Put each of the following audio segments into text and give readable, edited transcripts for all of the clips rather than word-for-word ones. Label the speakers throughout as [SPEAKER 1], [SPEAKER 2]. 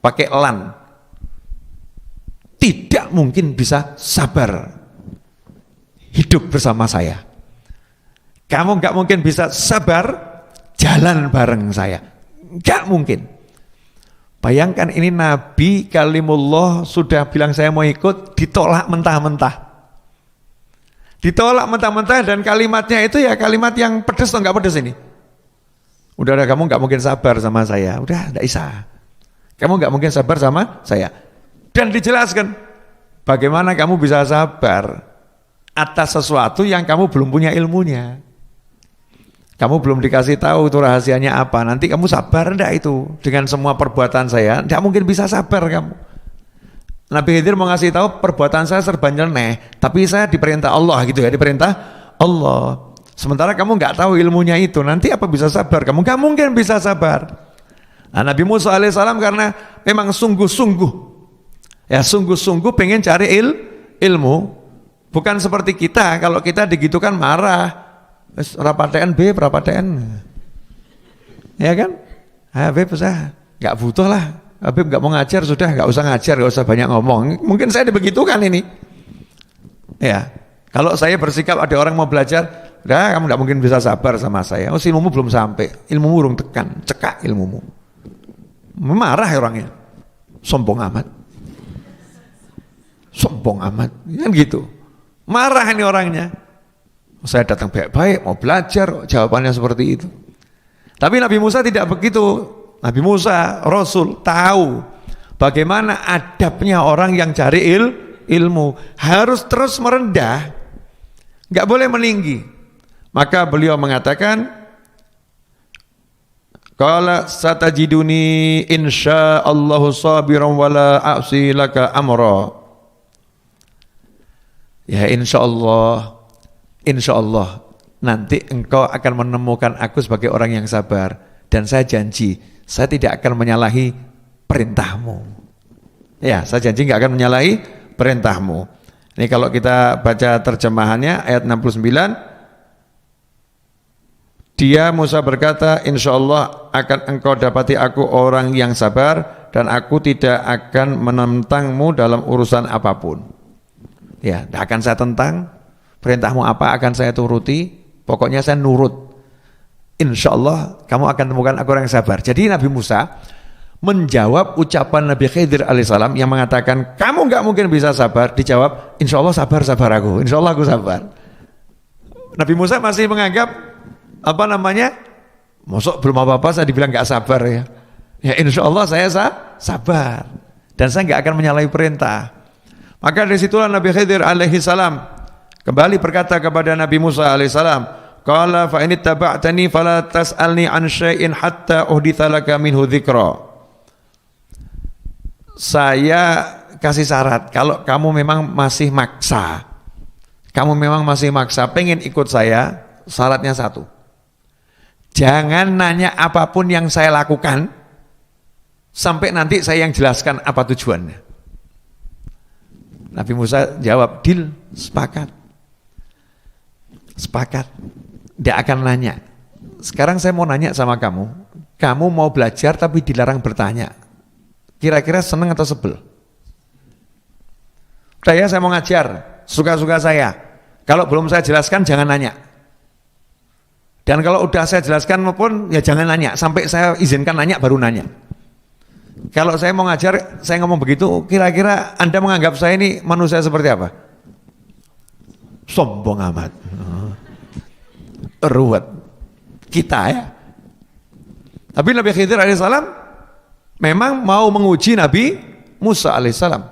[SPEAKER 1] pakai lan, tidak mungkin bisa sabar hidup bersama saya. Kamu nggak mungkin bisa sabar jalan bareng saya, nggak mungkin. Bayangkan ini Nabi Kalimullah sudah bilang saya mau ikut, ditolak mentah-mentah. Ditolak mentah-mentah dan kalimatnya itu ya kalimat yang pedes atau nggak pedes ini? Udah kamu nggak mungkin sabar sama saya, udah nggak bisa. Kamu nggak mungkin sabar sama saya. Dan dijelaskan bagaimana kamu bisa sabar atas sesuatu yang kamu belum punya ilmunya. Kamu belum dikasih tahu itu rahasianya apa. Nanti kamu sabar enggak itu dengan semua perbuatan saya? Enggak mungkin bisa sabar kamu. Nabi Khidir mau ngasih tahu perbuatan saya serba nyeleneh, tapi saya diperintah Allah gitu ya, diperintah Allah. Sementara kamu enggak tahu ilmunya itu, nanti apa bisa sabar? Kamu enggak mungkin bisa sabar. Nah, Nabi Musa alaihissalam karena memang sungguh-sungguh pengen cari ilmu, bukan seperti kita. Kalau kita digitukan marah. Rapatean B, rapatean, ya kan? Habib saya nggak butuh lah. Habib nggak mau ngajar sudah, nggak usah ngajar, nggak usah banyak ngomong. Mungkin saya dibegitukan ini. Ya, kalau saya bersikap ada orang mau belajar, udah kamu nggak mungkin bisa sabar sama saya. Oh, ilmumu belum sampai, ilmumu urung tekan, cekak ilmumu. Marah ya orangnya, sombong amat, kan gitu. Marah ini orangnya. Saya datang baik-baik, mau belajar, jawabannya seperti itu. Tapi Nabi Musa tidak begitu. Nabi Musa, Rasul, tahu bagaimana adabnya orang yang cari ilmu. Harus terus merendah, nggak boleh meninggi. Maka beliau mengatakan, qala satajiduni insyaallahu sabiran wala a'si laka amra. Ya Insya Allah nanti engkau akan menemukan aku sebagai orang yang sabar, dan saya janji saya tidak akan menyalahi perintahmu. Ya, saya janji nggak akan menyalahi perintahmu. Ini kalau kita baca terjemahannya ayat 69, dia Musa berkata, insya Allah akan engkau dapati aku orang yang sabar dan aku tidak akan menentangmu dalam urusan apapun. Ya, tidak akan saya tentang. Perintahmu apa akan saya turuti, pokoknya saya nurut. Insya Allah kamu akan temukan aku orang yang sabar. Jadi Nabi Musa menjawab ucapan Nabi Khidir alaihissalam yang mengatakan kamu nggak mungkin bisa sabar, dijawab insya Allah sabar aku, insya Allah aku sabar. Nabi Musa masih menganggap masuk belum apa-apa saya dibilang nggak sabar ya. Ya insya Allah saya sabar dan saya nggak akan menyalahi perintah. Maka dari situlah Nabi Khidir alaihissalam kembali berkata kepada Nabi Musa alaihissalam, qala fa in ittaba'tani fala tas'alni an syai'in hatta uhditsa laka minhu dzikra. Saya kasih syarat, kalau kamu memang masih maksa pengen ikut saya, syaratnya satu, jangan nanya apapun yang saya lakukan sampai nanti saya yang jelaskan apa tujuannya. Nabi Musa jawab, deal, sepakat, tidak akan nanya. Sekarang saya mau nanya sama kamu mau belajar tapi dilarang bertanya, kira-kira seneng atau sebel? Udah ya, saya mau ngajar, suka-suka saya. Kalau belum saya jelaskan jangan nanya. Dan kalau udah saya jelaskan maupun ya jangan nanya, sampai saya izinkan nanya baru nanya. Kalau saya mau ngajar, saya ngomong begitu, kira-kira Anda menganggap saya ini manusia seperti apa? Sombong amat. Ruwet kita ya. Tapi Nabi Khidir alaihissalam memang mau menguji Nabi Musa alaihissalam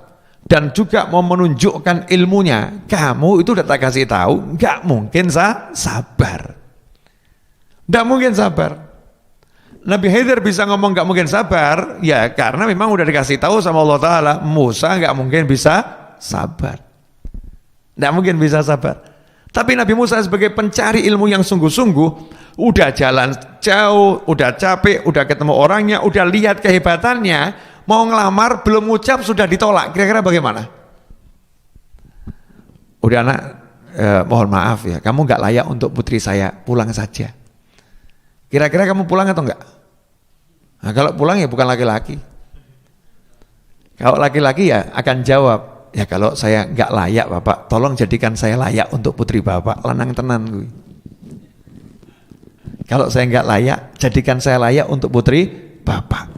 [SPEAKER 1] dan juga mau menunjukkan ilmunya. Kamu itu udah tak kasih tahu, nggak mungkin sabar. Nggak mungkin sabar. Nabi Khidir bisa ngomong nggak mungkin sabar, ya karena memang udah dikasih tahu sama Allah Taala, Musa nggak mungkin bisa sabar. Nggak mungkin bisa sabar. Tapi Nabi Musa sebagai pencari ilmu yang sungguh-sungguh, udah jalan jauh, udah capek, udah ketemu orangnya, udah lihat kehebatannya, mau ngelamar belum ngucap sudah ditolak. Kira-kira bagaimana? Udah anak, mohon maaf ya, kamu nggak layak untuk putri saya, pulang saja. Kira-kira kamu pulang atau enggak? Nah, kalau pulang ya bukan laki-laki. Kalau laki-laki ya akan jawab, ya kalau saya nggak layak Bapak, tolong jadikan saya layak untuk putri Bapak, lanang tenan gue. Kalau saya nggak layak, jadikan saya layak untuk putri Bapak.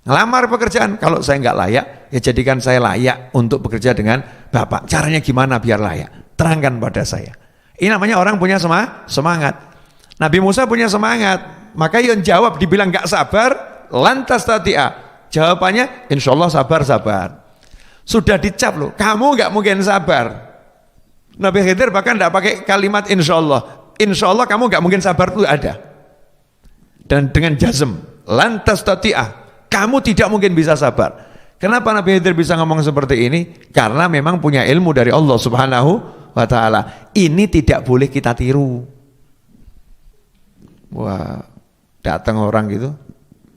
[SPEAKER 1] Ngelamar pekerjaan, kalau saya nggak layak, ya jadikan saya layak untuk bekerja dengan Bapak. Caranya gimana biar layak? Terangkan pada saya. Ini namanya orang punya semangat. Nabi Musa punya semangat, maka yang jawab dibilang nggak sabar, lantas tati'a. Jawabannya, insya Allah sabar. Sudah dicap loh, kamu nggak mungkin sabar. Nabi Khidir bahkan nggak pakai kalimat insya Allah. Insya Allah kamu nggak mungkin sabar itu ada. Dan dengan jazm, lantas tati'ah, kamu tidak mungkin bisa sabar. Kenapa Nabi Khidir bisa ngomong seperti ini? Karena memang punya ilmu dari Allah Subhanahu wa ta'ala. Ini tidak boleh kita tiru. Wah, datang orang gitu,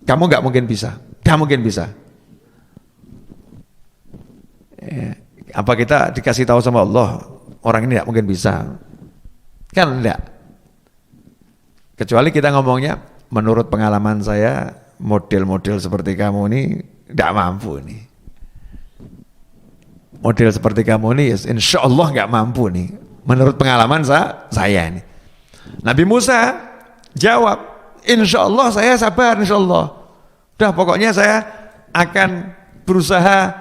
[SPEAKER 1] kamu nggak mungkin bisa. Gak mungkin bisa. Apa kita dikasih tahu sama Allah orang ini gak mungkin bisa? Kan enggak. Kecuali kita ngomongnya menurut pengalaman saya model-model seperti kamu ini gak mampu nih. Model seperti kamu ini insya Allah gak mampu nih. Menurut pengalaman saya ini. Nabi Musa jawab, insya Allah saya sabar, insya Allah. Udah pokoknya saya akan berusaha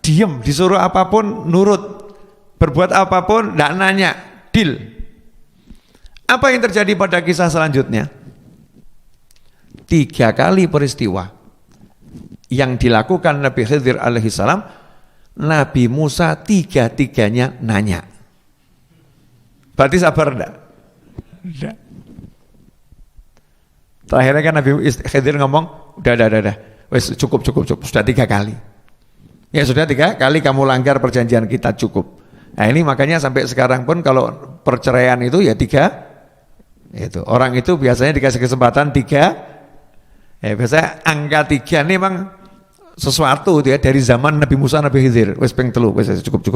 [SPEAKER 1] diem, disuruh apapun nurut, berbuat apapun tidak nanya, deal. Apa yang terjadi pada kisah selanjutnya? 3 kali peristiwa yang dilakukan Nabi Khidir alaihissalam, Nabi Musa 3-3-nya nanya. Berarti sabar enggak? Enggak. Terakhirnya kan Nabi Khidir ngomong, udah, wes cukup, sudah 3 kali. Ya sudah 3 kali kamu langgar perjanjian kita, cukup. Nah ini makanya sampai sekarang pun kalau perceraian itu ya 3, itu orang itu biasanya dikasih kesempatan 3. Ya biasanya angka 3 ini memang sesuatu itu ya dari zaman Nabi Musa, Nabi Khidir. Wes peng telu, wes cukup.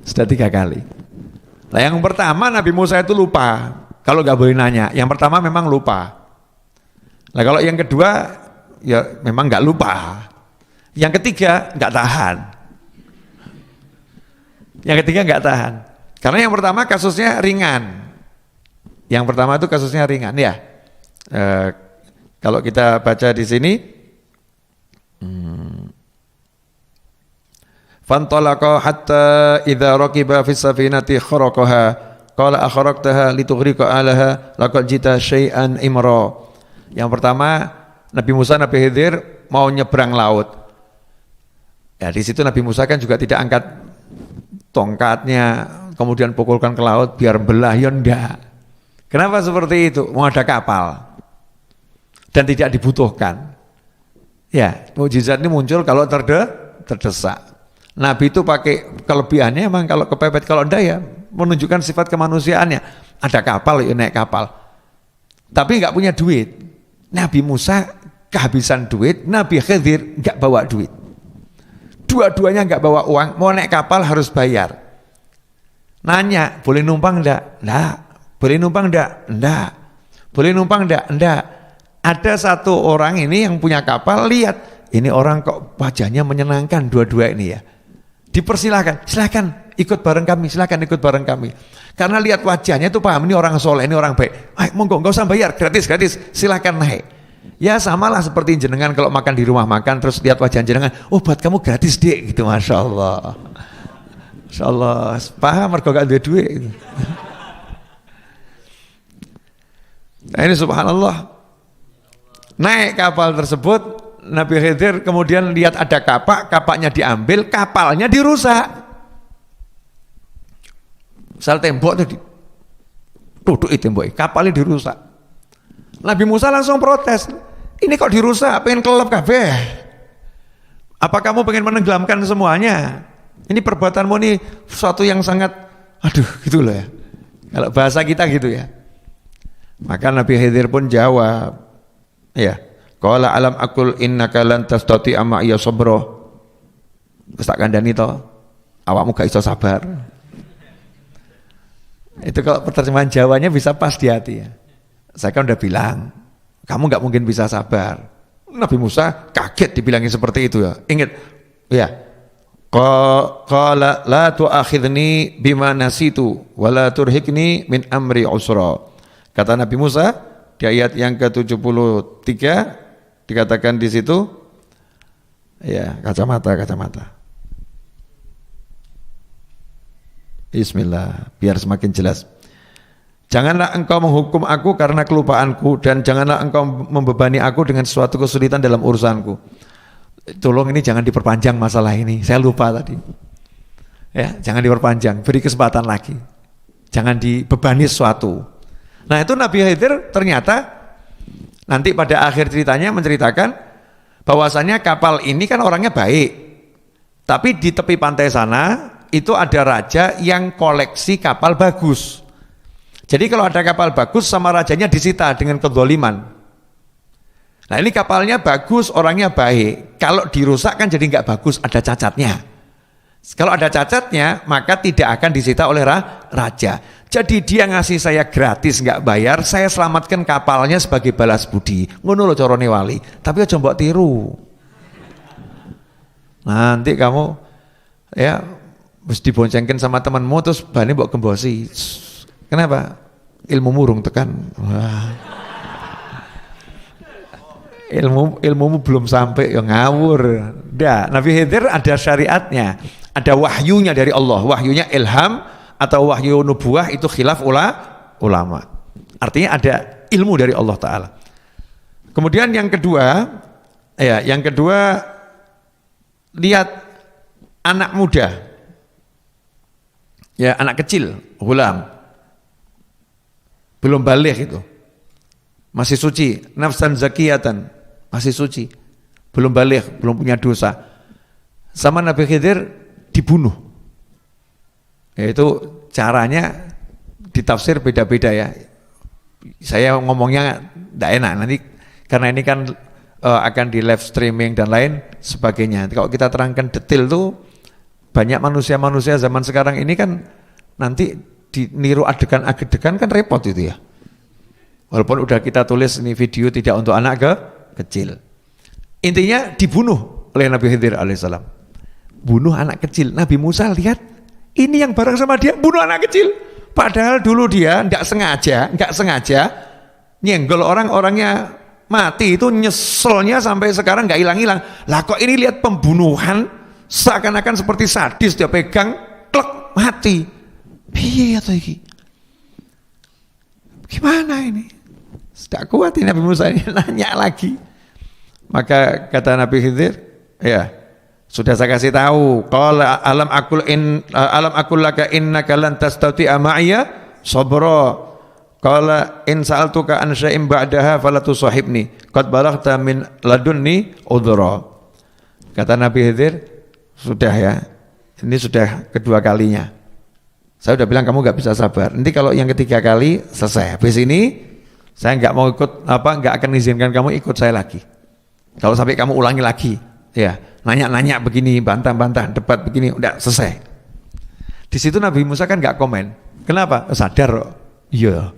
[SPEAKER 1] Sudah 3 kali. Nah yang pertama Nabi Musa itu lupa. Kalau nggak boleh nanya, yang pertama memang lupa. Nah kalau yang kedua, ya memang nggak lupa. Yang ketiga nggak tahan. Yang ketiga nggak tahan. Karena yang pertama kasusnya ringan. Yang pertama itu kasusnya ringan ya. Kalau kita baca di sini, fantalaqa hatta idza raqiba fis safinati kharaqaha. Qala akhraqtaha litughriqa alaha laqad jita syai'an imra. Yang pertama Nabi Musa, Nabi Khidir mau nyebrang laut. Ya di situ Nabi Musa kan juga tidak angkat tongkatnya kemudian pukulkan ke laut biar belah, ya enggak. Kenapa seperti itu? Mau ada kapal dan tidak dibutuhkan. Ya, mukjizat ini muncul kalau terdesak. Nabi itu pakai kelebihannya emang kalau kepepet, kalau enggak ya menunjukkan sifat kemanusiaannya. Ada kapal, ya naik kapal. Tapi enggak punya duit. Nabi Musa kehabisan duit, Nabi Khidir enggak bawa duit. Dua-duanya enggak bawa uang, mau naik kapal harus bayar. Nanya, boleh numpang enggak? Enggak. Boleh numpang enggak? Enggak. Boleh numpang enggak? Enggak. Ada satu orang ini yang punya kapal, lihat, ini orang kok wajahnya menyenangkan dua-dua ini ya. Dipersilahkan, silakan ikut bareng kami, silakan ikut bareng kami. Karena lihat wajahnya itu paham, ini orang soleh, ini orang baik. Ayo monggo, enggak usah bayar, gratis, silakan naik. Ya samalah seperti jenengan kalau makan di rumah makan, terus lihat wajah jenengan, oh buat kamu gratis dek, gitu, Masya Allah. Masya Allah, paham, mergo gak ada duit. Gitu. Nah ini subhanallah, naik kapal tersebut, Nabi Khidir kemudian lihat ada kapak, kapaknya diambil, kapalnya dirusak. Misal tembok tadi, duduk tembok, kapalnya dirusak. Nabi Musa langsung protes, ini kok dirusak, pengen kelelep kabeh. Apa kamu pengen menenggelamkan semuanya? Ini perbuatanmu ini sesuatu yang sangat, aduh gitu loh ya. Kalau bahasa kita gitu ya. Maka Nabi Khidir pun jawab, ya. Qala alam akul innaka lan tastati'a ma'iya sabra. Wis tak kandhani to, awakmu gak iso sabar. Itu kalau terjemahan Jawanya bisa pas di hati ya. Saya kan udah bilang, kamu gak mungkin bisa sabar. Nabi Musa kaget dibilangin seperti itu ya. Ingat, Ya. Qala la tu'akhidni bima nasitu wa la turhikni min amri usra. Kata Nabi Musa di ayat yang ke-73 dikatakan di situ, ya, kacamata. Bismillah, biar semakin jelas. Janganlah engkau menghukum aku karena kelupaanku, dan janganlah engkau membebani aku dengan suatu kesulitan dalam urusanku. Tolong ini jangan diperpanjang masalah ini, saya lupa tadi. Ya, jangan diperpanjang, beri kesempatan lagi. Jangan dibebani sesuatu. Nah, itu Nabi Khidir ternyata nanti pada akhir ceritanya menceritakan bahwasannya kapal ini kan orangnya baik. Tapi di tepi pantai sana itu ada raja yang koleksi kapal bagus. Jadi kalau ada kapal bagus sama rajanya disita dengan kezaliman. Nah, ini kapalnya bagus, orangnya baik. Kalau dirusak kan jadi nggak bagus, ada cacatnya. Kalau ada cacatnya, maka tidak akan disita oleh raja. Jadi dia ngasih saya gratis, nggak bayar, saya selamatkan kapalnya sebagai balas budi. Ngono lho carane wali. Tapi aja mbok tiru. Nanti kamu ya mesti diboncengkan sama temanmu terus bani mbok gembosi. Kenapa? Ilmu murung tekan. Wah. Ilmumu belum sampai ya ngawur. Dah, Nabi Khidir ada syariatnya, ada wahyunya dari Allah. Wahyunya ilham atau wahyu nubuah itu khilaf ulama. Artinya ada ilmu dari Allah Ta'ala. Kemudian yang kedua, lihat anak muda, ya anak kecil, ghulam, belum balik itu, masih suci, nafsan zakiyatan, masih suci, belum balik, belum punya dosa. Sama Nabi Khidir dibunuh. Yaitu caranya ditafsir beda-beda ya. Saya ngomongnya tidak enak nanti karena ini kan akan di live streaming dan lain sebagainya. Kalau kita terangkan detail tuh banyak manusia-manusia zaman sekarang ini kan nanti diniru adegan-adegan kan repot itu ya. Walaupun udah kita tulis ini video tidak untuk anak kecil. Intinya dibunuh oleh Nabi Khidir alaihissalam. Bunuh anak kecil. Nabi Musa lihat ini yang bareng sama dia bunuh anak kecil. Padahal dulu dia nggak sengaja nyenggol orang-orangnya mati, itu nyeselnya sampai sekarang nggak hilang-hilang. Lah kok ini lihat pembunuhan seakan-akan seperti sadis, dia pegang klek mati. Piye atau iki? Gimana ini? Tidak kuat ini Nabi Musa ini nanya lagi. Maka kata Nabi Khidir, ya sudah saya kasih tahu. Qala alam akul laka innaka lan tastati'a ma'iya sabra. Qala in sa'altuka an syai'in ba'daha fala tusahibni. Qad balaghta min ladunni udhra. Kata Nabi Khidir, sudah ya. Ini sudah kedua kalinya. Saya udah bilang kamu nggak bisa sabar. Nanti kalau yang ketiga kali selesai. Habis ini saya nggak mau ikut nggak akan izinkan kamu ikut saya lagi. Kalau sampai kamu ulangi lagi, ya nanya-nanya begini, bantah-bantah, debat begini, udah selesai. Di situ Nabi Musa kan nggak komen. Kenapa? Sadar, iya,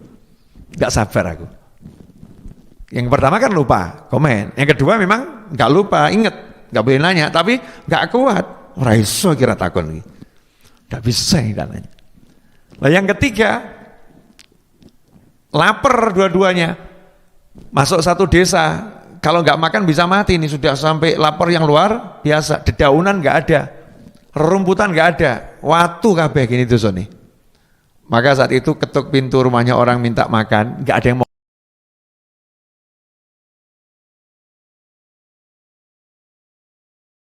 [SPEAKER 1] nggak sabar aku. Yang pertama kan lupa komen. Yang kedua memang nggak lupa, inget, nggak boleh nanya, tapi nggak kuat. Raiso kira takon, nggak bisa nanya. Nah yang ketiga, lapar dua-duanya, masuk satu desa, kalau nggak makan bisa mati. Ini sudah sampai lapar yang luar biasa, dedaunan nggak ada, rerumputan nggak ada, watu kabeh gini tuh Sony. Maka saat itu ketuk pintu rumahnya orang minta makan, nggak ada yang mau.